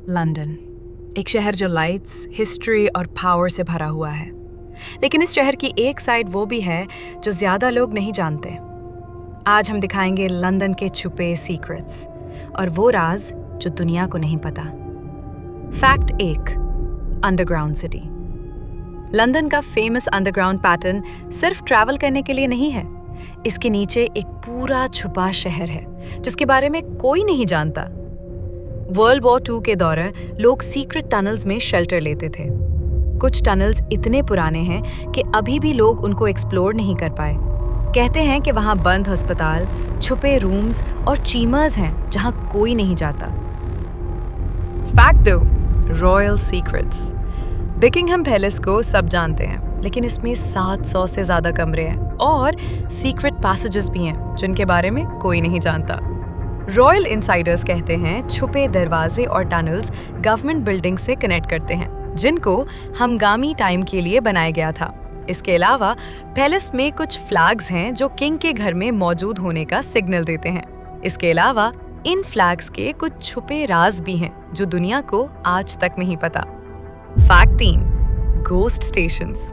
London, एक शहर जो लाइट्स, हिस्ट्री और पावर से भरा हुआ है। लेकिन इस शहर की एक साइड वो भी है जो ज़्यादा लोग नहीं जानते। आज हम दिखाएंगे लंदन के छुपे सीक्रेट्स और वो राज जो दुनिया को नहीं पता। Fact 1, underground city. लंदन का फेमस अंडरग्राउंड पैटर्न सिर्फ ट्रैवल करने के लिए नहीं है। इसके नीचे एक पूरा छुपा शहर है जिसके बारे में कोई नहीं जानता। वर्ल्ड वॉर 2 के दौरान लोग सीक्रेट टनल्स में शेल्टर लेते थे। कुछ टनल्स इतने पुराने हैं कि अभी भी लोग उनको एक्सप्लोर नहीं कर पाए। कहते हैं कि वहाँ बंद अस्पताल, छुपे रूम्स और चीमर्स हैं जहाँ कोई नहीं जाता। Fact 2, royal secrets. Buckingham palace को सब जानते हैं, लेकिन इसमें 700 से ज़्यादा कमरे हैं और सीक्रेट पैसेजेस भी हैं जिनके बारे में कोई नहीं जानता। रॉयल इनसाइडर्स कहते हैं छुपे दरवाजे और टनल्स गवर्नमेंट बिल्डिंग से कनेक्ट करते हैं, जिनको हंगामी टाइम के लिए बनाया गया था। इसके अलावा पैलेस में कुछ फ्लैग्स हैं जो किंग के घर में मौजूद होने का सिग्नल देते हैं। इसके अलावा इन फ्लैग्स के कुछ छुपे राज भी हैं जो दुनिया को आज तक नहीं पता। Fact 3, ghost stations.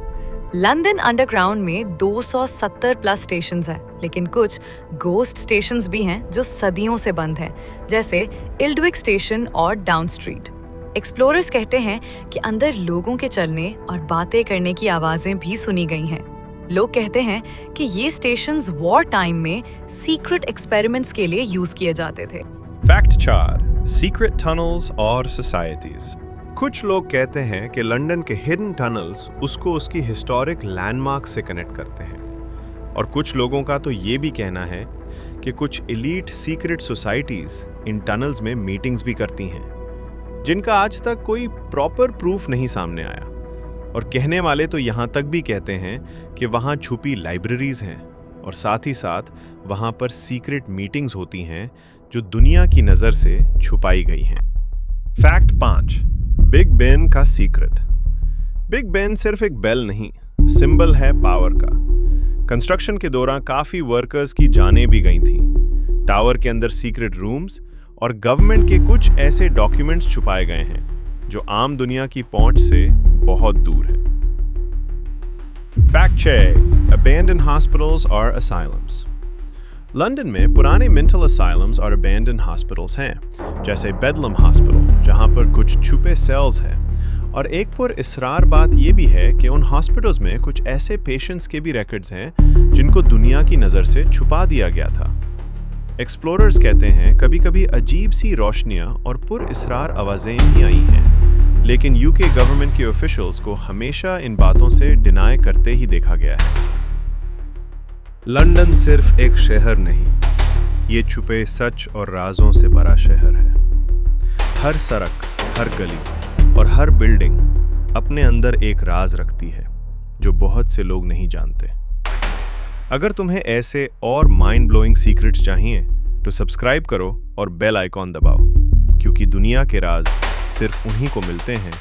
London underground में 270 प्लस स्टेशंस हैं, लेकिन कुछ गोस्ट स्टेशंस भी हैं जो सदियों से बंद हैं, जैसे इल्डविक स्टेशन और डाउन स्ट्रीट। एक्सप्लोरर्स कहते हैं कि अंदर लोगों के चलने और बातें करने की आवाजें भी सुनी गई हैं। लोग कहते हैं कि ये स्टेशंस वॉर टाइम में सीक्रेट एक्सपेरिमेंट्स के लिए यूज किए जाते थे। फैक्ट 4, सीक्रेट टनल्स और सोसाइटीज। कुछ लोग कहते हैं कि लंदन के हिडन टनल्स उसको उसकी हिस्टोरिक लैंडमार्क से कनेक्ट करते हैं, और कुछ लोगों का तो ये भी कहना है कि कुछ एलीट सीक्रेट सोसाइटीज इन टनल्स में मीटिंग्स भी करती हैं, जिनका आज तक कोई प्रॉपर प्रूफ नहीं सामने आया। और कहने वाले तो यहाँ तक भी कहते हैं कि वहाँ छुपी लाइब्रेरीज हैं और साथ ही साथ वहाँ पर सीक्रेट मीटिंग्स होती हैं जो दुनिया की नज़र से छुपाई गई हैं। फैक्ट 5, बिग बेन का सीक्रेट। बिग बेन सिर्फ एक बेल नहीं, सिंबल है पावर का। कंस्ट्रक्शन के दौरान काफ़ी वर्कर्स की जानें भी गई थीं। टावर के अंदर सीक्रेट रूम्स और गवर्नमेंट के कुछ ऐसे डॉक्यूमेंट्स छुपाए गए हैं जो आम दुनिया की पहुंच से बहुत दूर है। फैक्ट 6, अबैंडन्ड हॉस्पिटल्स और असाइलम्स। लंदन में पुराने मेंटल असाइलम्स और अबैंडन्ड हॉस्पिटल्स हैं, जैसे बेडलम हॉस्पिटल, जहां पर कुछ छुपे सेल्स हैं। और एक पुरअसरार बात यह भी है कि उन हॉस्पिटल्स में कुछ ऐसे पेशेंट्स के भी रिकॉर्ड्स हैं जिनको दुनिया की नज़र से छुपा दिया गया था। एक्सप्लोरर्स कहते हैं कभी कभी अजीब सी रोशनियां और पुरअसरार आवाज़ें भी आई हैं, लेकिन यूके गवर्नमेंट के ऑफिशियल्स को हमेशा इन बातों से डिनाई करते ही देखा गया है। लंदन सिर्फ एक शहर नहीं, ये छुपे सच और राजों से भरा शहर है। हर सड़क, हर गली और हर बिल्डिंग अपने अंदर एक राज रखती है जो बहुत से लोग नहीं जानते। अगर तुम्हें ऐसे और माइंड ब्लोइंग सीक्रेट्स चाहिए तो सब्सक्राइब करो और बेल आइकॉन दबाओ, क्योंकि दुनिया के राज सिर्फ उन्हीं को मिलते हैं